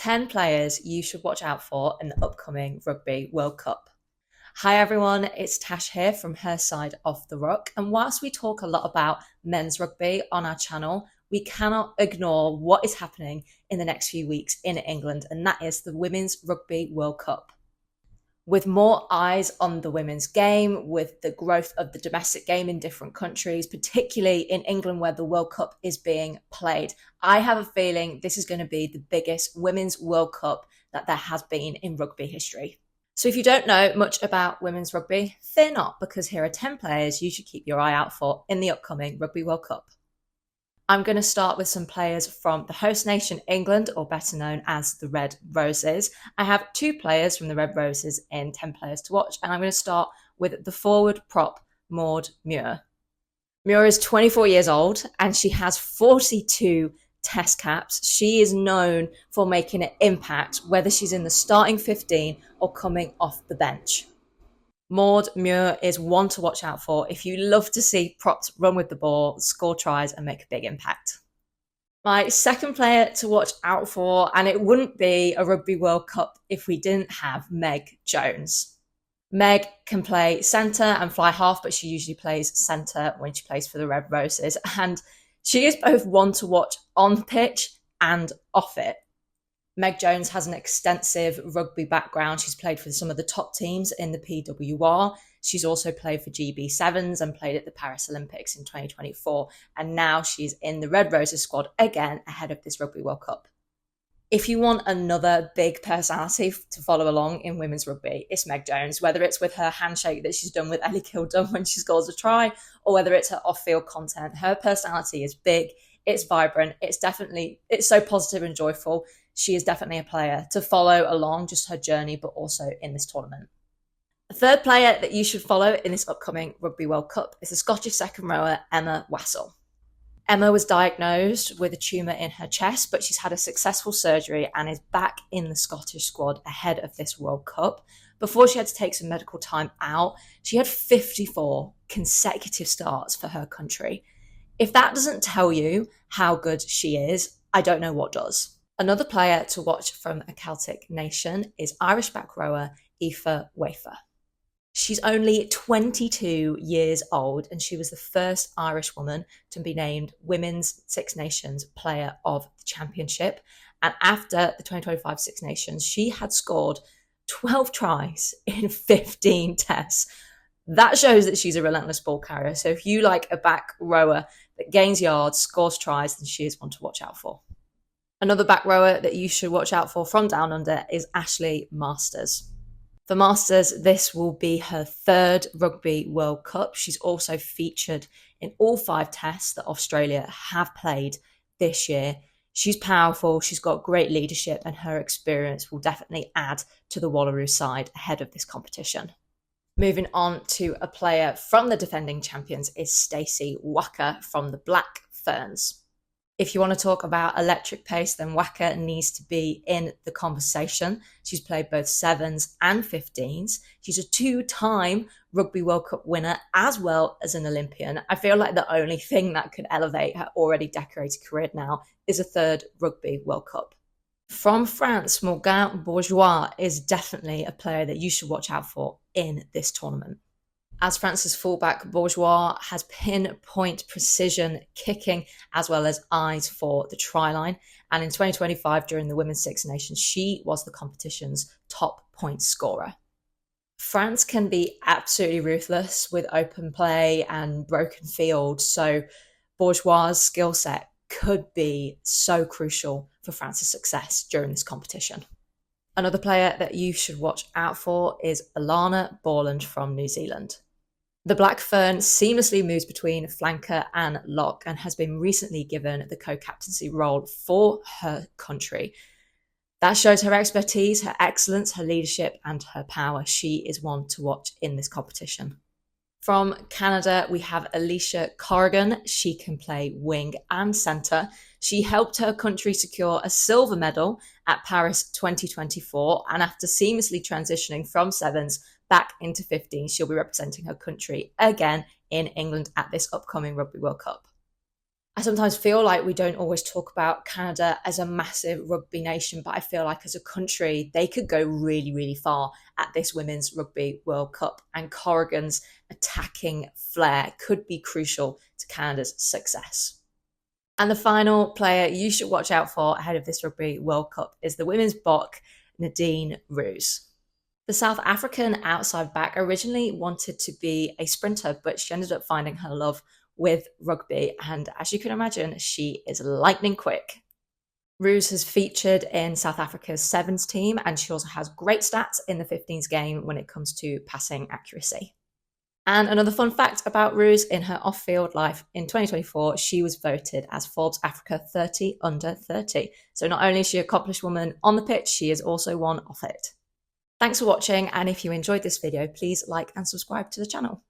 10 players you should watch out for in the upcoming Rugby World Cup. Hi everyone, it's Tash here from her side of the Ruck. And whilst we talk a lot about men's rugby on our channel, we cannot ignore what is happening in the next few weeks in England, and that is the Women's Rugby World Cup. With more eyes on the women's game, with the growth of the domestic game in different countries, particularly in England where the World Cup is being played, I have a feeling this is going to be the biggest Women's World Cup that there has been in rugby history. So if you don't know much about women's rugby, fear not, because here are 10 players you should keep your eye out for in the upcoming Rugby World Cup. I'm going to start with some players from the host nation, England, or better known as the Red Roses. I have 2 players from the Red Roses in 10 players to watch, and I'm going to start with the forward prop, Maud Muir. Muir is 24 years old, and she has 42 Test caps. She is known for making an impact, whether she's in the starting 15 or coming off the bench. Maud Muir is one to watch out for if you love to see props run with the ball, score tries and make a big impact. My second player to watch out for, and it wouldn't be a Rugby World Cup if we didn't have Meg Jones. Meg can play centre and fly half, but she usually plays centre when she plays for the Red Roses, and she is both one to watch on the pitch and off it. Meg Jones has an extensive rugby background. She's played for some of the top teams in the PWR. She's also played for GB Sevens and played at the Paris Olympics in 2024. And now she's in the Red Roses squad again ahead of this Rugby World Cup. If you want another big personality to follow along in women's rugby, it's Meg Jones, whether it's with her handshake that she's done with Ellie Kildun when she scores a try, or whether it's her off-field content. Her personality is big, it's vibrant, it's so positive and joyful. She is definitely a player to follow along just her journey, but also in this tournament. The third player that you should follow in this upcoming Rugby World Cup is the Scottish second rower, Emma Wassell. Emma was diagnosed with a tumour in her chest, but she's had a successful surgery and is back in the Scottish squad ahead of this World Cup. Before she had to take some medical time out, she had 54 consecutive starts for her country. If that doesn't tell you how good she is, I don't know what does. Another player to watch from a Celtic nation is Irish back rower Aoife Wafer. She's only 22 years old, and she was the first Irish woman to be named Women's Six Nations Player of the Championship. And after the 2025 Six Nations, she had scored 12 tries in 15 tests. That shows that she's a relentless ball carrier. So if you like a back rower that gains yards, scores tries, then she is one to watch out for. Another back rower that you should watch out for from Down Under is Ashley Masters. For Masters, this will be her 3rd Rugby World Cup. She's also featured in all 5 tests that Australia have played this year. She's powerful, she's got great leadership, and her experience will definitely add to the Wallaroo side ahead of this competition. Moving on to a player from the defending champions is Stacey Wacker from the Black Ferns. If you want to talk about electric pace, then Wacker needs to be in the conversation. She's played both 7s and 15s. She's a 2-time Rugby World Cup winner as well as an Olympian. I feel like the only thing that could elevate her already decorated career now is a 3rd Rugby World Cup. From France, Morgan Bourgeois is definitely a player that you should watch out for in this tournament. As France's fullback, Bourgeois has pinpoint precision kicking as well as eyes for the try line. And in 2025, during the Women's Six Nations, she was the competition's top point scorer. France can be absolutely ruthless with open play and broken field. So Bourgeois' skill set could be so crucial for France's success during this competition. Another player that you should watch out for is Alana Borland from New Zealand. The Black Fern seamlessly moves between flanker and lock and has been recently given the co-captaincy role for her country. That shows her expertise, her excellence, her leadership and her power. She is one to watch in this competition. From Canada, we have Alicia Corrigan. She can play wing and centre. She helped her country secure a silver medal at Paris 2024, and after seamlessly transitioning from 7s back into 15, she'll be representing her country again in England at this upcoming Rugby World Cup. I sometimes feel like we don't always talk about Canada as a massive rugby nation, but I feel like as a country, they could go really, really far at this Women's Rugby World Cup. And Corrigan's attacking flair could be crucial to Canada's success. And the final player you should watch out for ahead of this Rugby World Cup is the women's Bok, Nadine Roos. The South African outside back originally wanted to be a sprinter, but she ended up finding her love with rugby, and as you can imagine, she is lightning quick. Roos has featured in South Africa's Sevens team, and she also has great stats in the 15s game when it comes to passing accuracy. And another fun fact about Roos, in her off-field life in 2024, she was voted as Forbes Africa 30 under 30. So not only is she an accomplished woman on the pitch, she is also one off it. Thanks for watching, and if you enjoyed this video, please like and subscribe to the channel.